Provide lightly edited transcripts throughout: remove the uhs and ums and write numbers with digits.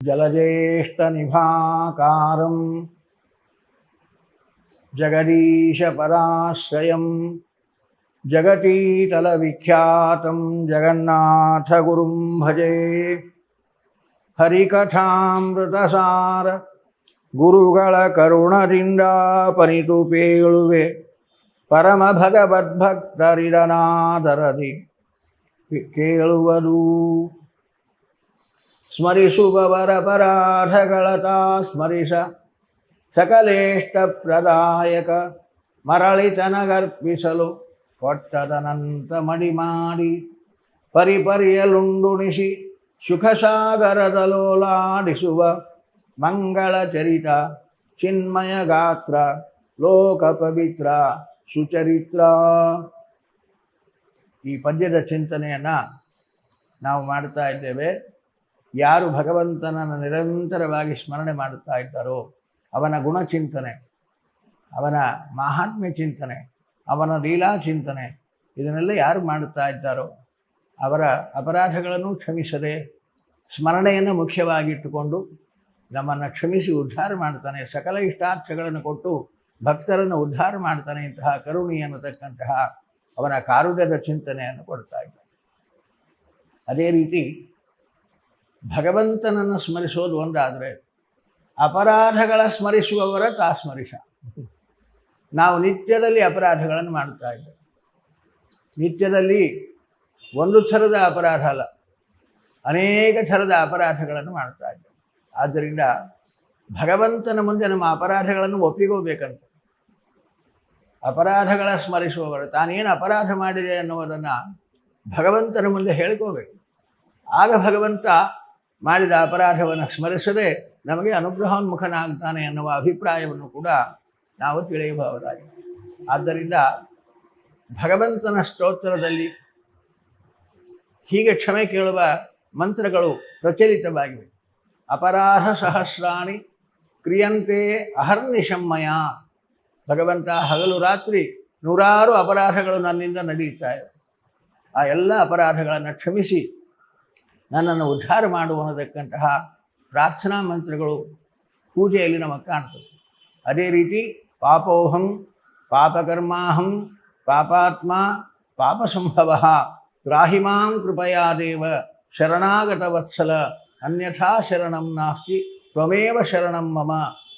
जलज्येष्ठनिभाकारं जगदीशपदाश्रयं जगतीतलविख्यातं जगन्नाथगुरुं भजे। ಹರಿಕಥಾಮೃತಸಾರ ಗುರುಗಳ ಕರುಣದಿಂದ ಪನಿತು ಪೇಳುವೆ ಪರಮ ಭಗವದ್ಭಕ್ತರಿದನಾದರದಿ ಕೇಳುವುದು. ಸ್ಮರಿಸುವವರ ಪರಾಧಗಳತಾ ಸ್ಮರಿಸ ಸಕಲೇಷ್ಟ ಪ್ರದಾಯಕ ಮರಳಿತನಗರ್ಪಿಸಲು ಕೊಟ್ಟದನಂತ ಮಡಿ ಮಾಡಿ ಪರಿಪರ್ಯಲುಂಡುಣಿಸಿ ಸುಖಸಾಗರದಲೋಲಾಡಿಸುವ ಮಂಗಳ ಚರಿತ ಚಿನ್ಮಯ ಗಾತ್ರ ಲೋಕ ಪವಿತ್ರ ಸುಚರಿತ್ರ. ಈ ಪದ್ಯದ ಚಿಂತನೆಯನ್ನು ನಾವು ಮಾಡ್ತಾ ಇದ್ದೇವೆ. ಯಾರು ಭಗವಂತನನ್ನು ನಿರಂತರವಾಗಿ ಸ್ಮರಣೆ ಮಾಡುತ್ತಾ ಇದ್ದಾರೋ ಅವನ ಗುಣಚಿಂತನೆ, ಅವನ ಮಾಹಾತ್ಮ್ಯ ಚಿಂತನೆ, ಅವನ ಲೀಲಾ ಚಿಂತನೆ ಇದನ್ನೆಲ್ಲ ಯಾರು ಮಾಡುತ್ತಾ ಇದ್ದಾರೋ ಅವರ ಅಪರಾಧಗಳನ್ನು ಕ್ಷಮಿಸದೆ ಸ್ಮರಣೆಯನ್ನು ಮುಖ್ಯವಾಗಿಟ್ಟುಕೊಂಡು ನಮ್ಮನ್ನು ಕ್ಷಮಿಸಿ ಉದ್ಧಾರ ಮಾಡ್ತಾನೆ. ಸಕಲ ಇಷ್ಟಾರ್ಥಗಳನ್ನು ಕೊಟ್ಟು ಭಕ್ತರನ್ನು ಉದ್ಧಾರ ಮಾಡ್ತಾನೆ. ಇಂತಹ ಕರುಣಿ ಅನ್ನತಕ್ಕಂತಹ ಅವನ ಕಾರುಣ್ಯದ ಚಿಂತನೆಯನ್ನು ಕೊಡ್ತಾ ಇದ್ದಾನೆ. ಅದೇ ರೀತಿ ಭಗವಂತನನ್ನು ಸ್ಮರಿಸೋದು ಒಂದಾದರೆ ಅಪರಾಧಗಳ ಸ್ಮರಿಸುವವರ ತಾ ಸ್ಮರಿಸ. ನಾವು ನಿತ್ಯದಲ್ಲಿ ಅಪರಾಧಗಳನ್ನು ಮಾಡ್ತಾ ಇದ್ದೇವೆ. ನಿತ್ಯದಲ್ಲಿ ಒಂದು ಥರದ ಅಪರಾಧ ಅಲ್ಲ, ಅನೇಕ ಥರದ ಅಪರಾಧಗಳನ್ನು ಮಾಡ್ತಾ ಇದ್ದೇವೆ. ಆದ್ದರಿಂದ ಭಗವಂತನ ಮುಂದೆ ನಮ್ಮ ಅಪರಾಧಗಳನ್ನು ಒಪ್ಪಿಕೋಬೇಕಂತ. ಅಪರಾಧಗಳ ಸ್ಮರಿಸುವವರು ತಾನೇನು ಅಪರಾಧ ಮಾಡಿದೆ ಅನ್ನುವುದನ್ನು ಭಗವಂತನ ಮುಂದೆ ಹೇಳ್ಕೋಬೇಕು. ಆಗ ಭಗವಂತ ಮಾಡಿದ ಅಪರಾಧವನ್ನು ಸ್ಮರಿಸದೆ ನಮಗೆ ಅನುಗ್ರಹೋನ್ಮುಖನಾಗ್ತಾನೆ ಎನ್ನುವ ಅಭಿಪ್ರಾಯವನ್ನು ಕೂಡ ನಾವು ತಿಳಿಯಬಹುದಾಗಿದೆ. ಆದ್ದರಿಂದ ಭಗವಂತನ ಸ್ತೋತ್ರದಲ್ಲಿ ಹೀಗೆ ಕ್ಷಮೆ ಕೇಳುವ ಮಂತ್ರಗಳು ಪ್ರಚಲಿತವಾಗಿವೆ. ಅಪರಾಧ ಸಹಸ್ರಾಣಿ ಕ್ರಿಯಂತೆ ಅಹರ್ನಿಶಮ್ಮಯ. ಭಗವಂತ ಹಗಲು ರಾತ್ರಿ ನೂರಾರು ಅಪರಾಧಗಳು ನನ್ನಿಂದ ನಡೆಯುತ್ತಾ ಇವೆ. ಆ ಎಲ್ಲ ಅಪರಾಧಗಳನ್ನು ಕ್ಷಮಿಸಿ ನನ್ನನ್ನು ಉದ್ಧಾರ ಮಾಡುವನ್ನತಕ್ಕಂತಹ ಪ್ರಾರ್ಥನಾ ಮಂತ್ರಗಳು ಪೂಜೆಯಲ್ಲಿ ನಮಗೆ ಕಾಣ್ತದೆ. ಅದೇ ರೀತಿ ಪಾಪೋಹಂ ಪಾಪಕರ್ಮಾಹಂ ಪಾಪಾತ್ಮ ಪಾಪಸಂಭವ ತ್ರಾಹಿಮಾಂ ಕೃಪಯಾ ದೇವ ಶರಣಾಗತ ವತ್ಸಲ ಅನ್ಯಥಾ ಶರಣಂ ನಾಸ್ತಿ ತ್ವಮೇವ ಶರಣಂ ಮಮ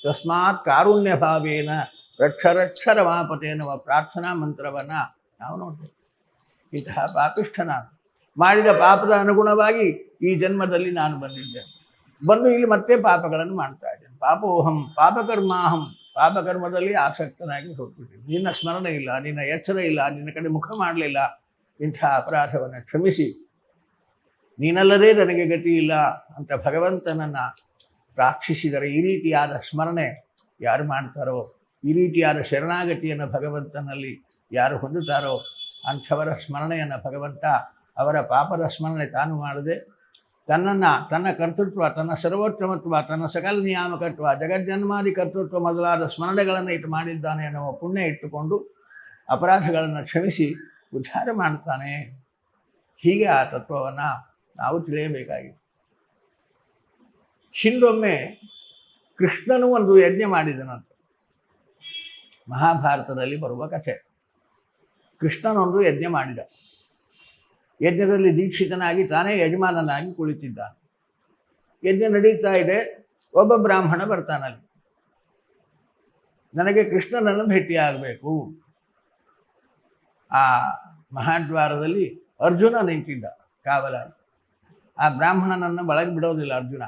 ತಸ್ಮಾತ್ ಕಾರುಣ್ಯ ಭಾವೇನ ರಕ್ಷರಕ್ಷರ ಮಾಪತೆ ಎನ್ನುವ ಪ್ರಾರ್ಥನಾ ಮಂತ್ರವನ್ನು ನಾವು ನೋಡ್ತೇವೆ. ಇಂತಹ ಪಾಪಿಷ್ಠ ನಾನು ಮಾಡಿದ ಪಾಪದ ಅನುಗುಣವಾಗಿ ಈ ಜನ್ಮದಲ್ಲಿ ನಾನು ಬಂದು ಇಲ್ಲಿ ಮತ್ತೆ ಪಾಪಗಳನ್ನು ಮಾಡ್ತಾ ಇದ್ದೇನೆ. ಪಾಪೋಹಂ ಪಾಪಕರ್ಮಾಹಂ, ಪಾಪಕರ್ಮದಲ್ಲಿ ಆಸಕ್ತನಾಗಿ ಹೋಗ್ಬಿಟ್ಟಿದ್ದೀನಿ. ನಿನ್ನ ಸ್ಮರಣೆ ಇಲ್ಲ, ನಿನ್ನ ಎಚ್ಚರ ಇಲ್ಲ, ನಿನ್ನ ಕಡೆ ಮುಖ ಮಾಡಲಿಲ್ಲ. ಇಂಥ ಅಪರಾಧವನ್ನು ಕ್ಷಮಿಸಿ ನೀನಲ್ಲದೇ ನನಗೆ ಗತಿ ಇಲ್ಲ ಅಂತ ಭಗವಂತನನ್ನು ಪ್ರಾರ್ಥಿಸಿದರೆ, ಈ ರೀತಿಯಾದ ಸ್ಮರಣೆ ಯಾರು ಮಾಡ್ತಾರೋ, ಈ ರೀತಿಯಾದ ಶರಣಾಗತಿಯನ್ನು ಭಗವಂತನಲ್ಲಿ ಯಾರು ಹೊಂದುತ್ತಾರೋ ಅಂಥವರ ಸ್ಮರಣೆಯನ್ನು ಭಗವಂತ ಅವರ ಪಾಪದ ಸ್ಮರಣೆ ತಾನು ಮಾಡದೆ ತನ್ನನ್ನು, ತನ್ನ ಕರ್ತೃತ್ವ, ತನ್ನ ಸರ್ವೋತ್ತಮತ್ವ, ತನ್ನ ಸಕಲ ನಿಯಾಮಕತ್ವ, ಜಗಜ್ಜನ್ಮಾದಿ ಕರ್ತೃತ್ವ ಮೊದಲಾದ ಸ್ಮರಣೆಗಳನ್ನು ಇಟ್ಟು ಮಾಡಿದ್ದಾನೆ ಎನ್ನುವ ಪುಣ್ಯ ಇಟ್ಟುಕೊಂಡು ಅಪರಾಧಗಳನ್ನು ಕ್ಷಮಿಸಿ ಉದ್ಧಾರ ಮಾಡ್ತಾನೆ. ಹೀಗೆ ಆ ತತ್ವವನ್ನು ನಾವು ತಿಳಿಯಬೇಕಾಗಿದೆ. ಹಿಂದೊಮ್ಮೆ ಕೃಷ್ಣನು ಒಂದು ಯಜ್ಞ ಮಾಡಿದನಂತೆ. ಮಹಾಭಾರತದಲ್ಲಿ ಬರುವ ಕಥೆ. ಕೃಷ್ಣನೊಂದು ಯಜ್ಞ ಮಾಡಿದ. ಯಜ್ಞದಲ್ಲಿ ದೀಕ್ಷಿತನಾಗಿ ತಾನೇ ಯಜಮಾನನಾಗಿ ಕುಳಿತಿದ್ದಾನೆ. ಯಜ್ಞ ನಡೀತಾ ಇದೆ. ಒಬ್ಬ ಬ್ರಾಹ್ಮಣ ಬರ್ತಾನಲ್ಲಿ, ನನಗೆ ಕೃಷ್ಣನನ್ನು ಭೇಟಿಯಾಗಬೇಕು. ಆ ಮಹಾದ್ವಾರದಲ್ಲಿ ಅರ್ಜುನ ನಿಂತಿದ್ದ ಕಾವಲಾಗಿ. ಆ ಬ್ರಾಹ್ಮಣನನ್ನು ಒಳಗೆ ಬಿಡೋದಿಲ್ಲ ಅರ್ಜುನ.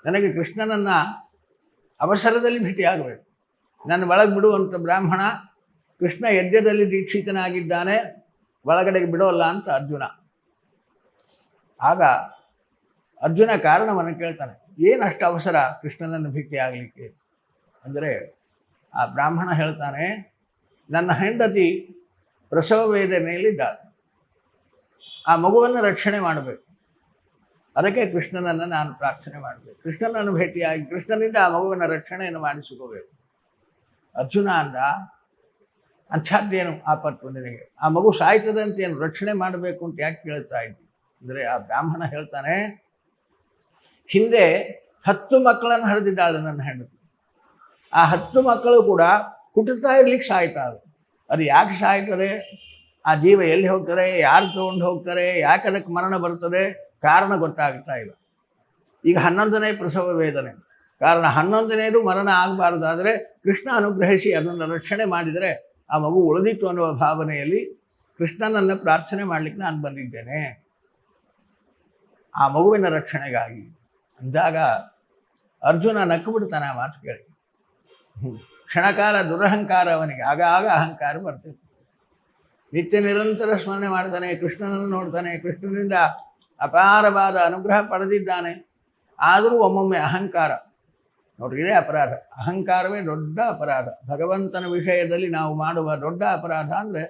ನನಗೆ ಕೃಷ್ಣನನ್ನು ಅವಸರದಲ್ಲಿ ಭೇಟಿಯಾಗಬೇಕು, ನನ್ನ ಒಳಗೆ ಬಿಡುವಂಥ ಬ್ರಾಹ್ಮಣ ಕೃಷ್ಣ ಯಜ್ಞದಲ್ಲಿ ದೀಕ್ಷಿತನಾಗಿದ್ದಾನೆ, ಒಳಗಡೆಗೆ ಬಿಡೋಲ್ಲ ಅಂತ ಅರ್ಜುನ. ಆಗ ಅರ್ಜುನ ಕಾರಣವನ್ನು ಕೇಳ್ತಾನೆ, ಏನಷ್ಟು ಅವಸರ ಕೃಷ್ಣನನ್ನು ಭೇಟಿಯಾಗಲಿಕ್ಕೆ ಅಂದರೆ ಆ ಬ್ರಾಹ್ಮಣ ಹೇಳ್ತಾನೆ, ನನ್ನ ಹೆಂಡತಿ ಪ್ರಸವ ವೇದನೆಯಲ್ಲಿದ್ದಾಳೆ, ಆ ಮಗುವನ್ನು ರಕ್ಷಣೆ ಮಾಡಬೇಕು, ಅದಕ್ಕೆ ಕೃಷ್ಣನನ್ನು ನಾನು ಪ್ರಾರ್ಥನೆ ಮಾಡಬೇಕು, ಕೃಷ್ಣನನ್ನು ಭೇಟಿಯಾಗಿ ಕೃಷ್ಣನಿಂದ ಆ ಮಗುವಿನ ರಕ್ಷಣೆಯನ್ನು ಮಾಡಿಸಿಕೋಬೇಕು. ಅರ್ಜುನ ಅಂದ, ಅಂಥದ್ದೇನು ಆಪತ್ತು ನಿನಗೆ? ಆ ಮಗು ಸಾಯ್ತದಂತೇನು ರಕ್ಷಣೆ ಮಾಡಬೇಕು ಅಂತ ಯಾಕೆ ಕೇಳ್ತಾ ಇದ್ದಿ ಅಂದರೆ ಆ ಬ್ರಾಹ್ಮಣ ಹೇಳ್ತಾನೆ, ಹಿಂದೆ 10 ಮಕ್ಕಳನ್ನು ಹಡೆದಿದ್ದಾಳೆ ನನ್ನ ಹೆಂಡತಿ. ಆ 10 ಮಕ್ಕಳು ಕೂಡ ಹುಟ್ಟುತ್ತಾ ಇರ್ಲಿಕ್ಕೆ ಸಾಯ್ತಾರೆ. ಅದು ಯಾಕೆ ಸಾಯ್ತಾರೆ, ಆ ಜೀವ ಎಲ್ಲಿ ಹೋಗ್ತಾರೆ, ಯಾರು ತಗೊಂಡು ಹೋಗ್ತಾರೆ, ಯಾಕೆ ಅದಕ್ಕೆ ಮರಣ ಬರ್ತದೆ, ಕಾರಣ ಗೊತ್ತಾಗ್ತಾ ಇಲ್ಲ. ಈಗ 11ನೇ ಪ್ರಸವ ವೇದನೆ. ಕಾರಣ 11ನೇದು ಮರಣ ಆಗಬಾರ್ದಾದರೆ ಕೃಷ್ಣ ಅನುಗ್ರಹಿಸಿ ಅದನ್ನು ರಕ್ಷಣೆ ಮಾಡಿದರೆ ಆ ಮಗು ಉಳಿದಿತ್ತು ಅನ್ನುವ ಭಾವನೆಯಲ್ಲಿ ಕೃಷ್ಣನನ್ನು ಪ್ರಾರ್ಥನೆ ಮಾಡಲಿಕ್ಕೆ ನಾನು ಬಂದಿದ್ದೇನೆ, ಆ ಮಗುವಿನ ರಕ್ಷಣೆಗಾಗಿ ಅಂದಾಗ ಅರ್ಜುನ ನಕ್ಕು ಬಿಡ್ತಾನೆ ಆ ಮಾತು ಕೇಳಿ. ಕ್ಷಣಕಾಲ ದುರಹಂಕಾರ ಅವನಿಗೆ, ಆಗಾಗ ಅಹಂಕಾರ ಬರ್ತಿತ್ತು. ನಿತ್ಯ ನಿರಂತರ ಸ್ಮರಣೆ ಮಾಡ್ತಾನೆ, ಕೃಷ್ಣನನ್ನು ನೋಡ್ತಾನೆ, ಕೃಷ್ಣನಿಂದ ಅಪಾರವಾದ ಅನುಗ್ರಹ ಪಡೆದಿದ್ದಾನೆ. ಆದರೂ ಒಮ್ಮೊಮ್ಮೆ ಅಹಂಕಾರ ನೋಡ್ರಿ, ಇದೇ ಅಪರಾಧ. ಅಹಂಕಾರವೇ ದೊಡ್ಡ ಅಪರಾಧ. ಭಗವಂತನ ವಿಷಯದಲ್ಲಿ ನಾವು ಮಾಡುವ ದೊಡ್ಡ ಅಪರಾಧ ಅಂದರೆ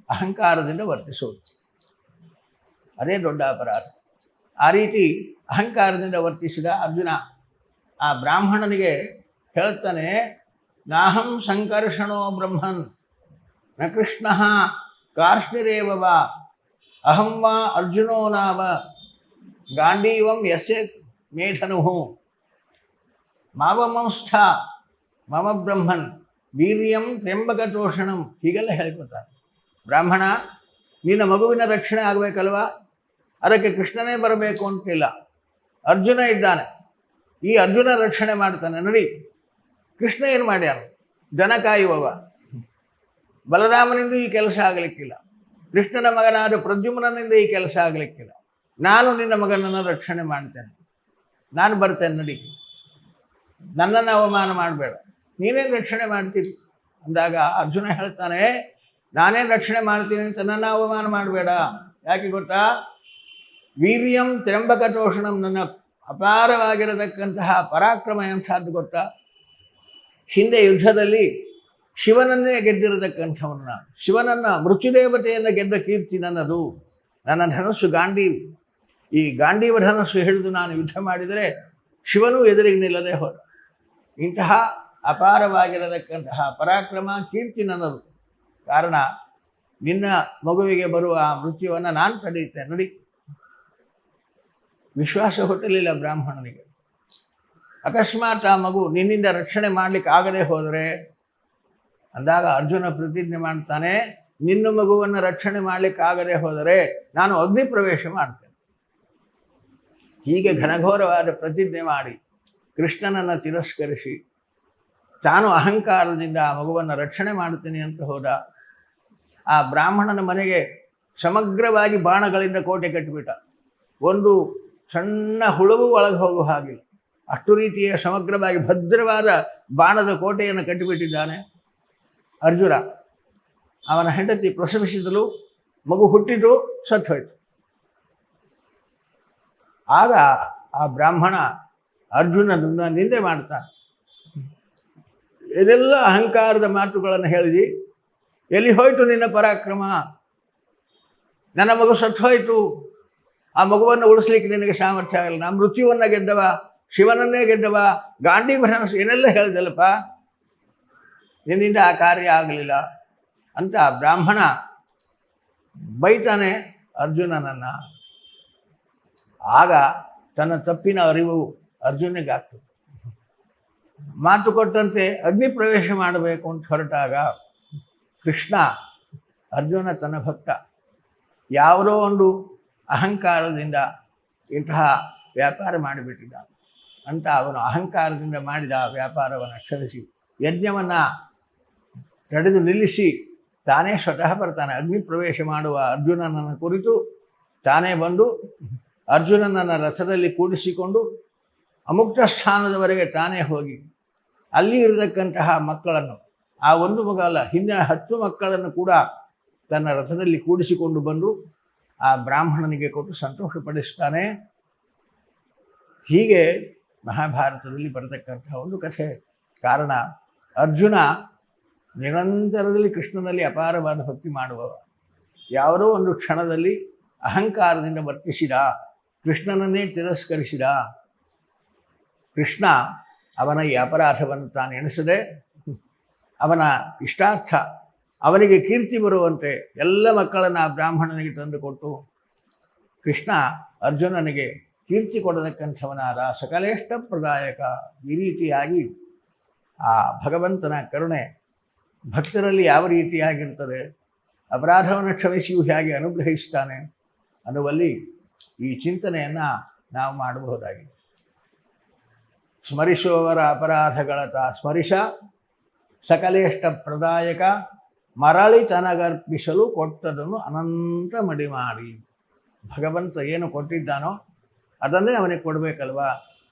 ಅಹಂಕಾರದಿಂದ ವರ್ತಿಸುವುದು, ಅದೇ ದೊಡ್ಡ ಅಪರಾಧ. ಆ ರೀತಿ ಅಹಂಕಾರದಿಂದ ವರ್ತಿಸಿದ ಅರ್ಜುನ ಆ ಬ್ರಾಹ್ಮಣನಿಗೆ ಹೇಳ್ತಾನೆ, ನಾಹಂ ಸಂಕರ್ಷಣೋ ಬ್ರಹ್ಮನ್ ನ ಕೃಷ್ಣ ಕಾರ್ಷ್ಣಿರೇವ ವಾ ಅಹಂ ವಾ ಅರ್ಜುನೋ ನಾಮ ಗಾಂಡೀವಂ ಯಸ್ಯ ಮೇಧನು ಮಾವಮಂಸ್ಥ ಮಮ ಬ್ರಹ್ಮನ್ ವೀರ್ಯಂ ತ್ರ್ಯಂಬಕತೋಷಣಂ. ಹೀಗೆಲ್ಲ ಹೇಳ್ಕೊತಾರೆ. ಬ್ರಾಹ್ಮಣ, ನಿನ್ನ ಮಗುವಿನ ರಕ್ಷಣೆ ಆಗಬೇಕಲ್ವಾ, ಅದಕ್ಕೆ ಕೃಷ್ಣನೇ ಬರಬೇಕು ಅಂತಿಲ್ಲ. ಅರ್ಜುನ ಇದ್ದಾನೆ, ಈ ಅರ್ಜುನ ರಕ್ಷಣೆ ಮಾಡ್ತಾನೆ ನೋಡಿ. ಕೃಷ್ಣ ಏನು ಮಾಡ್ಯಾರ, ದನ ಕಾಯುವವ. ಬಲರಾಮನಿಂದ ಈ ಕೆಲಸ ಆಗಲಿಕ್ಕಿಲ್ಲ, ಕೃಷ್ಣನ ಮಗನಾದ ಪ್ರದ್ಯುಮ್ನನಿಂದ ಈ ಕೆಲಸ ಆಗಲಿಕ್ಕಿಲ್ಲ. ನಾನು ನಿನ್ನ ಮಗನನ್ನು ರಕ್ಷಣೆ ಮಾಡ್ತೇನೆ, ನಾನು ಬರ್ತೇನೆ ನಡಿ, ನನ್ನನ್ನು ಅವಮಾನ ಮಾಡಬೇಡ, ನೀನೇನು ರಕ್ಷಣೆ ಮಾಡ್ತೀನಿ ಅಂದಾಗ ಅರ್ಜುನ ಹೇಳ್ತಾನೆ, ನಾನೇನು ರಕ್ಷಣೆ ಮಾಡ್ತೀನಿ ಅಂತ ನನ್ನ ಅವಮಾನ ಮಾಡಬೇಡ. ಯಾಕೆ ಗೊತ್ತಾ, ವೀರ್ಯಂ ತ್ರ್ಯಂಬಕತೋಷಣಂ, ನನ್ನ ಅಪಾರವಾಗಿರತಕ್ಕಂತಹ ಪರಾಕ್ರಮ ಎಂಥದ್ದು ಗೊತ್ತಾ. ಹಿಂದೆ ಯುದ್ಧದಲ್ಲಿ ಶಿವನನ್ನೇ ಗೆದ್ದಿರತಕ್ಕಂಥವನ್ನ, ಶಿವನನ್ನು ಮೃತ್ಯುದೇವತೆಯನ್ನು ಗೆದ್ದ ಕೀರ್ತಿ ನನ್ನದು. ನನ್ನ ಧನಸ್ಸು ಗಾಂಡೀವ್, ಈ ಗಾಂಡೀವ ಧನಸ್ಸು ಹಿಡಿದು ನಾನು ಯುದ್ಧ ಮಾಡಿದರೆ ಶಿವನೂ ಎದುರಿಗೆ ನಿಲ್ಲದೆ ಹೋದ. ಇಂತಹ ಅಪಾರವಾಗಿರತಕ್ಕಂತಹ ಪರಾಕ್ರಮ ಕೀರ್ತಿ ನನ್ನದು. ಕಾರಣ ನಿನ್ನ ಮಗುವಿಗೆ ಬರುವ ಆ ಮೃತ್ಯುವನ್ನು ನಾನು ತಡೆಯುತ್ತೇನೆ ನೋಡಿ. ವಿಶ್ವಾಸ ಹುಟ್ಟಲಿಲ್ಲ ಬ್ರಾಹ್ಮಣನಿಗೆ. ಅಕಸ್ಮಾತ್ ಆ ಮಗು ನಿನ್ನಿಂದ ರಕ್ಷಣೆ ಮಾಡಲಿಕ್ಕೆ ಆಗದೆ ಹೋದರೆ ಅಂದಾಗ ಅರ್ಜುನ ಪ್ರತಿಜ್ಞೆ ಮಾಡ್ತಾನೆ, ನಿನ್ನ ಮಗುವನ್ನು ರಕ್ಷಣೆ ಮಾಡಲಿಕ್ಕೆ ಆಗದೆ ಹೋದರೆ ನಾನು ಅಗ್ನಿ ಪ್ರವೇಶ ಮಾಡ್ತೇನೆ. ಹೀಗೆ ಘನಘೋರವಾದ ಪ್ರತಿಜ್ಞೆ ಮಾಡಿ ಕೃಷ್ಣನನ್ನು ತಿರಸ್ಕರಿಸಿ ತಾನು ಅಹಂಕಾರದಿಂದ ಆ ಮಗುವನ್ನು ರಕ್ಷಣೆ ಮಾಡ್ತೀನಿ ಅಂತ ಹೋದ. ಆ ಬ್ರಾಹ್ಮಣನ ಮನೆಗೆ ಸಮಗ್ರವಾಗಿ ಬಾಣಗಳಿಂದ ಕೋಟೆ ಕಟ್ಟಿಬಿಟ್ಟ. ಒಂದು ಸಣ್ಣ ಹುಳುವು ಒಳಗೆ ಹೋಗುವ ಹಾಗಿಲ್ಲ, ಅಷ್ಟು ರೀತಿಯ ಸಮಗ್ರವಾಗಿ ಭದ್ರವಾದ ಬಾಣದ ಕೋಟೆಯನ್ನು ಕಟ್ಟಿಬಿಟ್ಟಿದ್ದಾನೆ ಅರ್ಜುನ. ಅವನ ಹೆಂಡತಿ ಪ್ರಸವಿಸಿದಳು, ಮಗು ಹುಟ್ಟಿತು, ಸತ್ತು ಹೋಯಿತು. ಆಗ ಆ ಬ್ರಾಹ್ಮಣ ಅರ್ಜುನನನ್ನು ನಿಂದೆ ಮಾಡ್ತಾನೆ. ಇದೆಲ್ಲ ಅಹಂಕಾರದ ಮಾತುಗಳನ್ನು ಹೇಳಿದಿ, ಎಲ್ಲಿ ಹೋಯಿತು ನಿನ್ನ ಪರಾಕ್ರಮ, ನನ್ನ ಮಗು ಸತ್ತು ಹೋಯಿತು, ಆ ಮಗುವನ್ನು ಉಳಿಸ್ಲಿಕ್ಕೆ ನಿನಗೆ ಸಾಮರ್ಥ್ಯ ಆಗಲ್ಲ, ನಾ ಮೃತ್ಯುವನ್ನು ಗೆದ್ದವ, ಶಿವನನ್ನೇ ಗೆದ್ದವ, ಗಾಂಡೀವ ಧನಸ್ಸು ಏನೆಲ್ಲ ಹೇಳಿದಲ್ಲಪ್ಪ, ನಿನ್ನಿಂದ ಆ ಕಾರ್ಯ ಆಗಲಿಲ್ಲ ಅಂತ ಬ್ರಾಹ್ಮಣ ಬೈತಾನೆ ಅರ್ಜುನನನ್ನು. ಆಗ ತನ್ನ ತಪ್ಪಿನ ಅರಿವು ಅರ್ಜುನಿಗಾಗ್ತದೆ. ಮಾತು ಕೊಟ್ಟಂತೆ ಅಗ್ನಿ ಪ್ರವೇಶ ಮಾಡಬೇಕು ಅಂತ ಹೊರಟಾಗ ಕೃಷ್ಣ, ಅರ್ಜುನ ತನ್ನ ಭಕ್ತ, ಯಾವುದೋ ಒಂದು ಅಹಂಕಾರದಿಂದ ಇಂತಹ ವ್ಯಾಪಾರ ಮಾಡಿಬಿಟ್ಟಿದ್ದ ಅಂತ ಅವನು ಅಹಂಕಾರದಿಂದ ಮಾಡಿದ ವ್ಯಾಪಾರವನ್ನು ಕ್ಷಮಿಸಿ ಯಜ್ಞವನ್ನು ತಡೆದು ನಿಲ್ಲಿಸಿ ತಾನೇ ಸ್ವತಃ ಬರ್ತಾನೆ. ಅಗ್ನಿ ಪ್ರವೇಶ ಮಾಡುವ ಅರ್ಜುನನನ್ನು ಕುರಿತು ತಾನೇ ಬಂದು ಅರ್ಜುನನನ್ನು ರಥದಲ್ಲಿ ಕೂಡಿಸಿಕೊಂಡು ಅಮುಕ್ತ ಸ್ಥಾನದವರೆಗೆ ತಾನೇ ಹೋಗಿ ಅಲ್ಲಿ ಇರತಕ್ಕಂತಹ ಮಕ್ಕಳನ್ನು, ಆ ಒಂದು ಮಗ ಅಲ್ಲ, ಹಿಂದಿನ 10 ಮಕ್ಕಳನ್ನು ಕೂಡ ತನ್ನ ರಥದಲ್ಲಿ ಕೂಡಿಸಿಕೊಂಡು ಬಂದು ಆ ಬ್ರಾಹ್ಮಣನಿಗೆ ಕೊಟ್ಟು ಸಂತೋಷಪಡಿಸ್ತಾನೆ. ಹೀಗೆ ಮಹಾಭಾರತದಲ್ಲಿ ಬರತಕ್ಕಂತಹ ಒಂದು ಕಥೆ. ಕಾರಣ ಅರ್ಜುನ ನಿರಂತರದಲ್ಲಿ ಕೃಷ್ಣನಲ್ಲಿ ಅಪಾರವಾದ ಭಕ್ತಿ ಮಾಡುವವ. ಯಾವುದೋ ಒಂದು ಕ್ಷಣದಲ್ಲಿ ಅಹಂಕಾರದಿಂದ ವರ್ತಿಸಿದ, ಕೃಷ್ಣನನ್ನೇ ತಿರಸ್ಕರಿಸಿದ. ಕೃಷ್ಣ ಅವನ ಈ ಅಪರಾಧವನ್ನು ತಾನು ಎಣಿಸದೆ ಅವನ ಇಷ್ಟಾರ್ಥ, ಅವನಿಗೆ ಕೀರ್ತಿ ಬರುವಂತೆ ಎಲ್ಲ ಮಕ್ಕಳನ್ನು ಆ ಬ್ರಾಹ್ಮಣನಿಗೆ ತಂದುಕೊಟ್ಟು ಕೃಷ್ಣ ಅರ್ಜುನನಿಗೆ ತೀರ್ಚಿಕೊಡತಕ್ಕಂಥವನಾದ ಸಕಲೇಷ್ಟ ಪ್ರದಾಯಕ. ಈ ರೀತಿಯಾಗಿ ಆ ಭಗವಂತನ ಕರುಣೆ ಭಕ್ತರಲ್ಲಿ ಯಾವ ರೀತಿಯಾಗಿರ್ತದೆ, ಅಪರಾಧವನ್ನು ಕ್ಷಮಿಸಿಯೂ ಹೇಗೆ ಅನುಗ್ರಹಿಸ್ತಾನೆ ಅನ್ನುವಲ್ಲಿ ಈ ಚಿಂತನೆಯನ್ನು ನಾವು ಮಾಡಬಹುದಾಗಿದೆ. ಸ್ಮರಿಸುವವರ ಅಪರಾಧಗಳತ ಸ್ಮರಿಸ ಸಕಲೇಷ್ಟ ಪ್ರದಾಯಕ, ಮರಳಿತನಗರ್ಪಿಸಲು ಕೊಟ್ಟದನ್ನು ಅನಂತ ಮಡಿ ಮಾಡಿ. ಭಗವಂತ ಏನು ಕೊಟ್ಟಿದ್ದಾನೋ ಅದನ್ನೇ ಅವನಿಗೆ ಕೊಡಬೇಕಲ್ವಾ.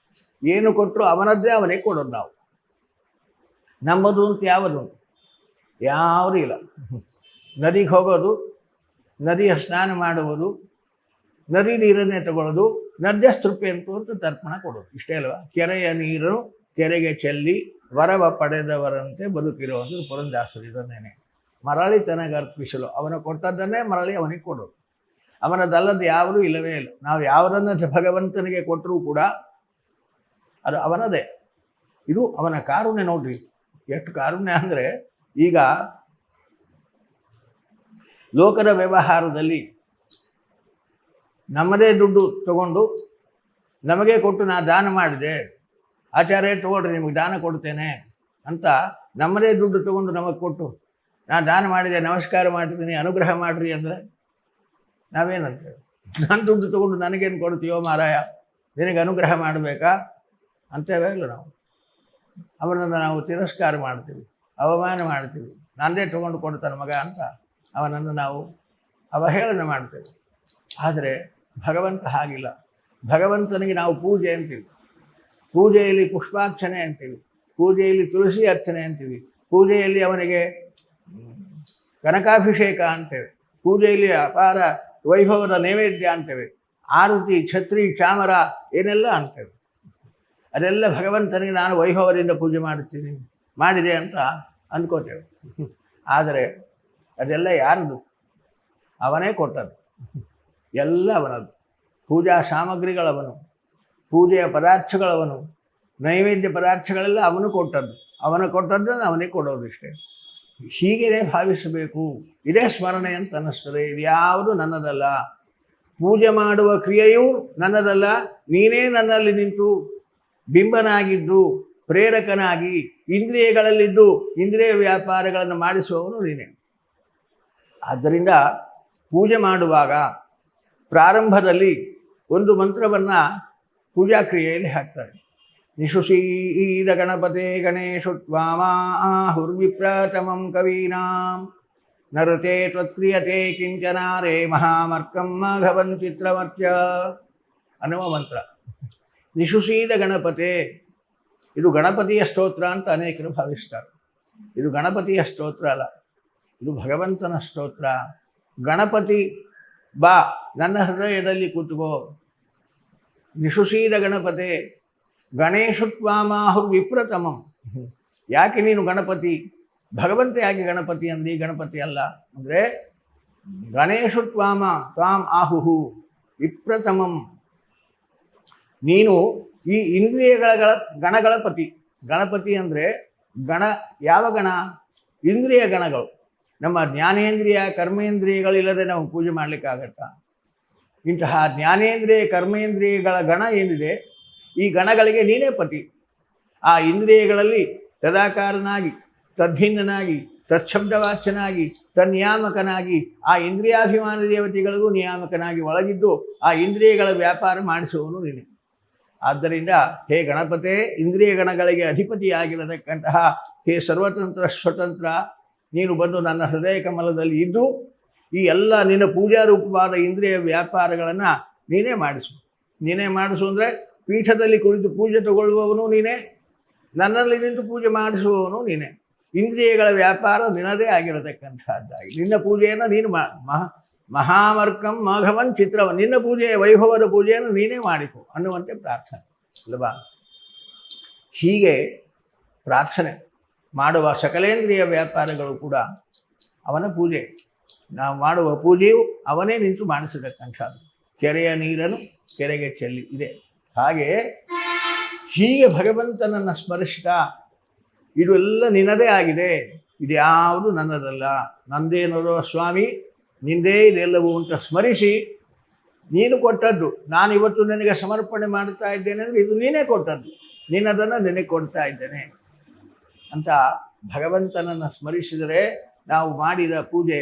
ಏನು ಕೊಟ್ಟರು ಅವನದ್ದೇ ಅವನಿಗೆ ಕೊಡೋದು. ನಾವು ನಮ್ಮದು ಅಂತ ಯಾವುದೂ ಇಲ್ಲ. ನದಿಗೆ ಹೋಗೋದು, ನದಿಯ ಸ್ನಾನ ಮಾಡುವುದು, ನದಿ ನೀರನ್ನೇ ತಗೊಳ್ಳೋದು, ನದ್ಯಸ್ತೃಪ್ತಿ ಅಂತ ತರ್ಪಣ ಕೊಡೋದು, ಇಷ್ಟೇ ಅಲ್ವಾ. ಕೆರೆಯ ನೀರು ಕೆರೆಗೆ ಚೆಲ್ಲಿ ವರವ ಪಡೆದವರಂತೆ ಬದುಕಿರೋದು ಪುರಂದಾಸರು. ಇದನ್ನೇನೆ ಮರಳಿ ತನಗೆ ಅರ್ಪಿಸಲು, ಅವನು ಕೊಟ್ಟದ್ದನ್ನೇ ಮರಳಿ ಅವನಿಗೆ ಕೊಡೋದು. ಅವನದಲ್ಲದ್ದು ಯಾವುದೂ ಇಲ್ಲವೇ ಇಲ್ಲ. ನಾವು ಯಾವುದನ್ನು ಭಗವಂತನಿಗೆ ಕೊಟ್ಟರೂ ಕೂಡ ಅದು ಅವನದೇ. ಇದು ಅವನ ಕಾರುಣ್ಯ. ನೋಡ್ರಿ ಎಷ್ಟು ಕಾರುಣ್ಯ ಅಂದರೆ, ಈಗ ಲೋಕದ ವ್ಯವಹಾರದಲ್ಲಿ ನಮ್ಮದೇ ದುಡ್ಡು ತಗೊಂಡು ನಮಗೆ ಕೊಟ್ಟು ನಾ ದಾನ ಮಾಡಿದೆ, ಆಚಾರ್ಯ ತಗೊಳ್ರಿ ನಿಮಗೆ ದಾನ ಕೊಡ್ತೇನೆ ಅಂತ ನಮ್ಮದೇ ದುಡ್ಡು ತಗೊಂಡು ನಮಗೆ ಕೊಟ್ಟು ನಾ ದಾನ ಮಾಡಿದೆ, ನಮಸ್ಕಾರ ಮಾಡ್ತೀನಿ, ಅನುಗ್ರಹ ಮಾಡಿರಿ ಅಂದರೆ ನಾವೇನಂತೇವೆ? ನಾನು ದುಡ್ಡು ತಗೊಂಡು ನನಗೇನು ಕೊಡ್ತೀಯೋ ಮಾರಾಯ, ನಿನಗೆ ಅನುಗ್ರಹ ಮಾಡಬೇಕಾ ಅಂತೇವೆ ಇಲ್ಲ. ನಾವು ಅವನನ್ನು ನಾವು ತಿರಸ್ಕಾರ ಮಾಡ್ತೀವಿ, ಅವಮಾನ ಮಾಡ್ತೀವಿ. ನನ್ನದೇ ತೊಗೊಂಡು ಕೊಡ್ತಾನೆ ಮಗ ಅಂತ ಅವನನ್ನು ನಾವು ಅವಹೇಳನ ಮಾಡ್ತೇವೆ. ಆದರೆ ಭಗವಂತ ಹಾಗಿಲ್ಲ. ಭಗವಂತನಿಗೆ ನಾವು ಪೂಜೆ ಅಂತೀವಿ, ಪೂಜೆಯಲ್ಲಿ ಪುಷ್ಪಾರ್ಚನೆ ಅಂತೀವಿ, ಪೂಜೆಯಲ್ಲಿ ತುಳಸಿ ಅರ್ಚನೆ ಅಂತೀವಿ, ಪೂಜೆಯಲ್ಲಿ ಅವನಿಗೆ ಕನಕಾಭಿಷೇಕ ಅಂತೇವೆ, ಪೂಜೆಯಲ್ಲಿ ಅಪಾರ ವೈಭವದ ನೈವೇದ್ಯ ಅಂತೇವೆ, ಆರತಿ, ಛತ್ರಿ, ಚಾಮರ ಏನೆಲ್ಲ ಅಂತೇವೆ. ಅದೆಲ್ಲ ಭಗವಂತನಿಗೆ ನಾನು ವೈಭವದಿಂದ ಪೂಜೆ ಮಾಡುತ್ತೀನಿ, ಮಾಡಿದೆ ಅಂತ ಅಂದ್ಕೋತೇವೆ. ಆದರೆ ಅದೆಲ್ಲ ಯಾರದು? ಅವನೇ ಕೊಟ್ಟದ್ದು, ಎಲ್ಲ ಅವನದು. ಪೂಜಾ ಸಾಮಗ್ರಿಗಳವನು, ಪೂಜೆಯ ಪದಾರ್ಥಗಳವನು, ನೈವೇದ್ಯ ಪದಾರ್ಥಗಳೆಲ್ಲ ಅವನು ಕೊಟ್ಟದ್ದು. ಅವನು ಕೊಟ್ಟದ್ದನ್ನು ಅವನಿಗೆ ಕೊಡೋದು ಇಷ್ಟೇ. ಹೀಗೆ ಭಾವಿಸಬೇಕು. ಇದೇ ಸ್ಮರಣೆ ಅಂತ ಅನ್ನಿಸ್ತದೆ. ಇದ್ಯಾವುದು ನನ್ನದಲ್ಲ, ಪೂಜೆ ಮಾಡುವ ಕ್ರಿಯೆಯೂ ನನ್ನದಲ್ಲ, ನೀನೇ ನನ್ನಲ್ಲಿ ನಿಂತು ಬಿಂಬನಾಗಿದ್ದು ಪ್ರೇರಕನಾಗಿ ಇಂದ್ರಿಯಗಳಲ್ಲಿದ್ದು ಇಂದ್ರಿಯ ವ್ಯಾಪಾರಗಳನ್ನು ಮಾಡಿಸುವವನು ನೀನೇ. ಆದ್ದರಿಂದ ಪೂಜೆ ಮಾಡುವಾಗ ಪ್ರಾರಂಭದಲ್ಲಿ ಒಂದು ಮಂತ್ರವನ್ನು ಪೂಜಾ ಕ್ರಿಯೆಯಲ್ಲಿ ಹಾಕ್ತಾರೆ. ನಿಶುಷೀದ ಗಣಪತೆ ಗಣೇಶು ತ್ವಾಮಾಹುರ್ವಿಪ್ರತಮಂ ಕವೀನಾಂ ನರತೆ ತ್ವತ್ಕ್ರಿಯತೆ ಕಿಂಚನಾರೇ ಮಹಾಮರ್ಕಂ ಮಾಘವನ್ ಚಿತ್ರಮರ್ಚ ಅನ್ನುವ ಮಂತ್ರ. ನಿಶುಷೀದ ಗಣಪತೆ, ಇದು ಗಣಪತಿಯ ಸ್ತೋತ್ರ ಅಂತ ಅನೇಕರು ಭಾವಿಸ್ತಾರೆ. ಇದು ಗಣಪತಿಯ ಸ್ತೋತ್ರ ಅಲ್ಲ, ಇದು ಭಗವಂತನ ಸ್ತೋತ್ರ. ಗಣಪತಿ ಬಾ ನನ್ನ ಹೃದಯದಲ್ಲಿ ಕೂತ್ಕೋ. ನಿಶುಷೀದ ಗಣಪತೆ ಗಣೇಶು ತ್ವಾಮಾಹುರ್ ವಿಪ್ರತಮಂ. ಯಾಕೆ ನೀನು ಗಣಪತಿ? ಭಗವಂತ ಯಾಕೆ ಗಣಪತಿ ಅಂದ್ರಿ? ಗಣಪತಿ ಅಲ್ಲ ಅಂದರೆ ಗಣೇಶು ತ್ವಾಂ ಆಹುಹು ವಿಪ್ರತಮಂ. ನೀನು ಈ ಇಂದ್ರಿಯಗಳ ಗಣಗಳ ಪತಿ. ಗಣಪತಿ ಅಂದರೆ ಗಣ ಯಾವ ಗಣ? ಇಂದ್ರಿಯ ಗಣಗಳು. ನಮ್ಮ ಜ್ಞಾನೇಂದ್ರಿಯ ಕರ್ಮೇಂದ್ರಿಯಗಳಿಲ್ಲದೆ ನಾವು ಪೂಜೆ ಮಾಡಲಿಕ್ಕಾಗತ್ತಾ? ಇಂತಹ ಜ್ಞಾನೇಂದ್ರಿಯ ಕರ್ಮೇಂದ್ರಿಯಗಳ ಗಣ ಏನಿದೆ, ಈ ಗಣಗಳಿಗೆ ನೀನೇ ಪತಿ. ಆ ಇಂದ್ರಿಯಗಳಲ್ಲಿ ತದಾಕಾರನಾಗಿ, ತದ್ಭಿನ್ನನಾಗಿ, ತತ್ಶಬ್ದವಾಚ್ಯನಾಗಿ, ತನ್ನಿಯಾಮಕನಾಗಿ, ಆ ಇಂದ್ರಿಯಾಭಿಮಾನ ದೇವತೆಗಳಿಗೂ ನಿಯಾಮಕನಾಗಿ ಒಳಗಿದ್ದು ಆ ಇಂದ್ರಿಯಗಳ ವ್ಯಾಪಾರ ಮಾಡಿಸುವವನು ನೀನೆ. ಆದ್ದರಿಂದ ಹೇ ಗಣಪತೆ, ಇಂದ್ರಿಯ ಗಣಗಳಿಗೆ ಅಧಿಪತಿಯಾಗಿರತಕ್ಕಂತಹ ಹೇ ಸರ್ವತಂತ್ರ ಸ್ವತಂತ್ರ, ನೀನು ಬಂದು ನನ್ನ ಹೃದಯ ಕಮಲದಲ್ಲಿ ಇದ್ದು ಈ ಎಲ್ಲ ನಿನ್ನ ಪೂಜಾರೂಪವಾದ ಇಂದ್ರಿಯ ವ್ಯಾಪಾರಗಳನ್ನು ನೀನೇ ಮಾಡಿಸು. ನೀನೇ ಮಾಡಿಸು ಅಂದರೆ ಪೀಠದಲ್ಲಿ ಕುಳಿತು ಪೂಜೆ ತಗೊಳ್ಳುವವನು ನೀನೇ, ನನ್ನಲ್ಲಿ ನಿಂತು ಪೂಜೆ ಮಾಡಿಸುವವನು ನೀನೇ. ಇಂದ್ರಿಯಗಳ ವ್ಯಾಪಾರ ನಿನ್ನದೇ ಆಗಿರತಕ್ಕಂಥದ್ದಾಗಿ ನಿನ್ನ ಪೂಜೆಯನ್ನು ನೀನು ಮಹಾಮರ್ಕಂ ಮಾಘವನ್ ಚಿತ್ರವನ್, ನಿನ್ನ ಪೂಜೆಯ ವೈಭವದ ಪೂಜೆಯನ್ನು ನೀನೇ ಮಾಡಿಕೊ ಅನ್ನುವಂತೆ ಪ್ರಾರ್ಥನೆ ಅಲ್ವಾ. ಹೀಗೆ ಪ್ರಾರ್ಥನೆ ಮಾಡುವ ಸಕಲೇಂದ್ರಿಯ ವ್ಯಾಪಾರಗಳು ಕೂಡ ಅವನ ಪೂಜೆ. ನಾವು ಮಾಡುವ ಪೂಜೆಯು ಅವನೇ ನಿಂತು ಮಾಡಿಸತಕ್ಕಂಥದ್ದು. ಕೆರೆಯ ನೀರನ್ನು ಕೆರೆಗೆ ಚೆಲ್ಲಿ ಇದೆ. ಹಾಗೆ ಹೀಗೆ ಭಗವಂತನನ್ನು ಸ್ಮರಿಸ್ತಾ ಇದು ಎಲ್ಲ ನಿನ್ನದೇ ಆಗಿದೆ, ಇದ್ಯಾವುದು ನನ್ನದಲ್ಲ, ನಂದೇನೋ ಸ್ವಾಮಿ ನಿಂದೇ ಇದೆಲ್ಲವೂ ಅಂತ ಸ್ಮರಿಸಿ ನೀನು ಕೊಟ್ಟದ್ದು, ನಾನು ಇವತ್ತು ನಿನಗೆ ಸಮರ್ಪಣೆ ಮಾಡ್ತಾ ಇದ್ದೇನೆ ಅಂದರೆ ಇದು ನೀನೇ ಕೊಟ್ಟದ್ದು, ನೀನದನ್ನು ನಿನಗೆ ಕೊಡ್ತಾ ಇದ್ದೇನೆ ಅಂತ ಭಗವಂತನನ್ನು ಸ್ಮರಿಸಿದರೆ ನಾವು ಮಾಡಿದ ಪೂಜೆ,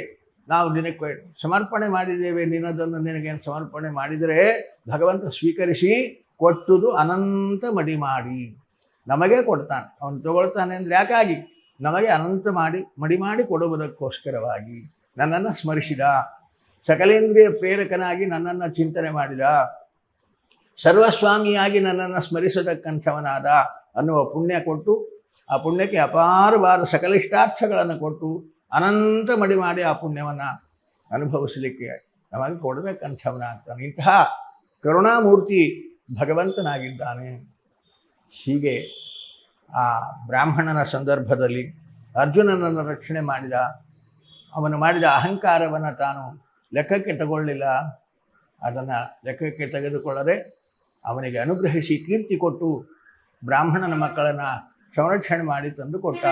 ನಾವು ನಿನಗೆ ಸಮರ್ಪಣೆ ಮಾಡಿದ್ದೇವೆ, ನೀನದನ್ನು ನಿನಗೆ ಸಮರ್ಪಣೆ ಮಾಡಿದರೆ ಭಗವಂತ ಸ್ವೀಕರಿಸಿ ಕೊಟ್ಟುದು ಅನಂತ ಮಡಿ ಮಾಡಿ ನಮಗೆ ಕೊಡ್ತಾನೆ. ಅವನು ತಗೊಳ್ತಾನೆ ಅಂದರೆ ಯಾಕಾಗಿ? ನಮಗೆ ಅನಂತ ಮಡಿ ಮಾಡಿ ಕೊಡುವುದಕ್ಕೋಸ್ಕರವಾಗಿ ನನ್ನನ್ನು ಸ್ಮರಿಸಿದ, ಸಕಲೇಂದ್ರಿಯ ಪ್ರೇರಕನಾಗಿ ನನ್ನನ್ನು ಚಿಂತನೆ ಮಾಡಿದ, ಸರ್ವಸ್ವಾಮಿಯಾಗಿ ನನ್ನನ್ನು ಸ್ಮರಿಸತಕ್ಕಂಥವನಾದ ಅನ್ನುವ ಪುಣ್ಯ ಕೊಟ್ಟು, ಆ ಪುಣ್ಯಕ್ಕೆ ಅಪಾರವಾದ ಸಕಲಿಷ್ಟಾರ್ಥಗಳನ್ನು ಕೊಟ್ಟು ಅನಂತ ಮಡಿ ಮಾಡಿ ಆ ಪುಣ್ಯವನ್ನು ಅನುಭವಿಸಲಿಕ್ಕೆ ನಮಗೆ ಕೊಡತಕ್ಕಂಥವನಾಗ್ತಾನೆ. ಇಂತಹ ಕರುಣಾಮೂರ್ತಿ ಭಗವಂತನಾಗಿದ್ದಾನೆ. ಹೀಗೆ ಆ ಬ್ರಾಹ್ಮಣನ ಸಂದರ್ಭದಲ್ಲಿ ಅರ್ಜುನನನ್ನು ರಕ್ಷಣೆ ಮಾಡಿದ. ಅವನು ಮಾಡಿದ ಅಹಂಕಾರವನ್ನು ತಾನು ಲೆಕ್ಕಕ್ಕೆ ತಗೊಳ್ಳಿಲ್ಲ. ಅದನ್ನು ಲೆಕ್ಕಕ್ಕೆ ತೆಗೆದುಕೊಳ್ಳದೆ ಅವನಿಗೆ ಅನುಗ್ರಹಿಸಿ ಕೀರ್ತಿ ಕೊಟ್ಟು ಬ್ರಾಹ್ಮಣನ ಮಕ್ಕಳನ್ನು ಸಂರಕ್ಷಣೆ ಮಾಡಿ ತಂದು ಕೊಟ್ಟ.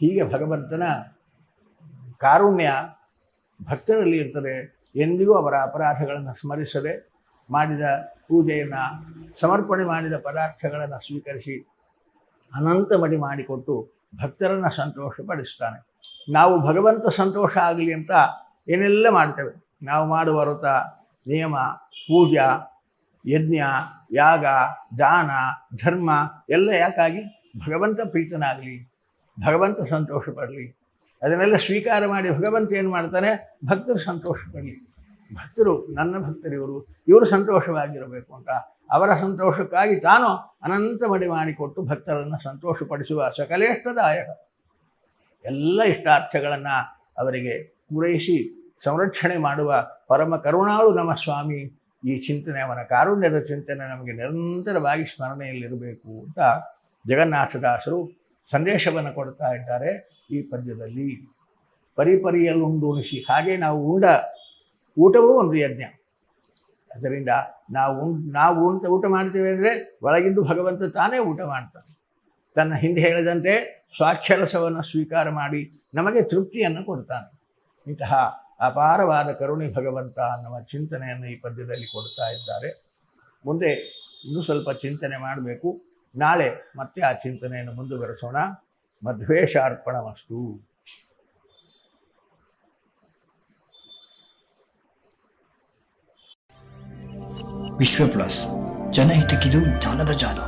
ಹೀಗೆ ಭಗವಂತನ ಕಾರುಣ್ಯ ಭಕ್ತರಲ್ಲಿ ಇರ್ತದೆ. ಎಂದಿಗೂ ಅವರ ಅಪರಾಧಗಳನ್ನು ಸ್ಮರಿಸದೆ ಮಾಡಿದ ಪೂಜೆಯನ್ನು, ಸಮರ್ಪಣೆ ಮಾಡಿದ ಪದಾರ್ಥಗಳನ್ನು ಸ್ವೀಕರಿಸಿ ಅನಂತ ಮಡಿ ಮಾಡಿಕೊಟ್ಟು ಭಕ್ತರನ್ನು ಸಂತೋಷಪಡಿಸ್ತಾನೆ. ನಾವು ಭಗವಂತ ಸಂತೋಷ ಆಗಲಿ ಅಂತ ಏನೆಲ್ಲ ಮಾಡ್ತೇವೆ. ನಾವು ಮಾಡುವ ವ್ರತ, ನಿಯಮ, ಪೂಜಾ, ಯಜ್ಞ, ಯಾಗ, ದಾನ, ಧರ್ಮ ಎಲ್ಲ ಯಾಕಾಗಿ? ಭಗವಂತ ಪ್ರೀತನಾಗಲಿ, ಭಗವಂತ ಸಂತೋಷ ಪಡಲಿ. ಅದನ್ನೆಲ್ಲ ಸ್ವೀಕಾರ ಮಾಡಿ ಭಗವಂತ ಏನು ಮಾಡ್ತಾನೆ? ಭಕ್ತರು ಸಂತೋಷ ಪಡಲಿ. ಭಕ್ತರು ನನ್ನ ಭಕ್ತರು, ಇವರು ಸಂತೋಷವಾಗಿರಬೇಕು ಅಂತ ಅವರ ಸಂತೋಷಕ್ಕಾಗಿ ತಾನು ಅನಂತ ಮಡಿ ಮಾಡಿಕೊಟ್ಟು ಭಕ್ತರನ್ನು ಸಂತೋಷಪಡಿಸುವ ಸಕಲೇಷ್ಟದಾಯಕ ಎಲ್ಲ ಇಷ್ಟಾರ್ಥಗಳನ್ನು ಅವರಿಗೆ ಪೂರೈಸಿ ಸಂರಕ್ಷಣೆ ಮಾಡುವ ಪರಮ ಕರುಣಾಳು ನಮ್ಮ ಸ್ವಾಮಿ. ಈ ಚಿಂತನೆ, ಅವನ ಕಾರುಣ್ಯದ ಚಿಂತನೆ ನಮಗೆ ನಿರಂತರವಾಗಿ ಸ್ಮರಣೆಯಲ್ಲಿರಬೇಕು ಅಂತ ಜಗನ್ನಾಥದಾಸರು ಸಂದೇಶವನ್ನು ಕೊಡ್ತಾ ಇದ್ದಾರೆ ಈ ಪದ್ಯದಲ್ಲಿ. ಪರಿಪರಿಯಲ್ಲುಂಡುಣಿಸಿ, ಹಾಗೆ ನಾವು ಊಟವೂ ಒಂದು ಯಜ್ಞ. ಅದರಿಂದ ನಾವು ಊಟ ಮಾಡ್ತೇವೆ ಅಂದರೆ ಒಳಗಿಂದು ಭಗವಂತ ತಾನೇ ಊಟ ಮಾಡ್ತಾನೆ. ತನ್ನ ಹಿಂದೆ ಹೇಳಿದಂತೆ ಸ್ವಾಕ್ಷರಸವನ್ನು ಸ್ವೀಕಾರ ಮಾಡಿ ನಮಗೆ ತೃಪ್ತಿಯನ್ನು ಕೊಡ್ತಾನೆ. ಇಂತಹ ಅಪಾರವಾದ ಕರುಣೆ ಭಗವಂತ ಅನ್ನುವ ಚಿಂತನೆಯನ್ನು ಈ ಪದ್ಯದಲ್ಲಿ ಕೊಡ್ತಾ ಇದ್ದಾರೆ. ಮುಂದೆ ಇನ್ನೂ ಸ್ವಲ್ಪ ಚಿಂತನೆ ಮಾಡಬೇಕು. ನಾಳೆ ಮತ್ತೆ ಆ ಚಿಂತನೆಯನ್ನು ಮುಂದುವರೆಸೋಣ. ಮಧ್ವೇಶಾರ್ಪಣಮಸ್ತು. ವಿಶ್ವ ಪ್ಲಸ್, ಜನಹಿತಕ್ಕಿದು ಜ್ಞಾನದ ಜಾಲ.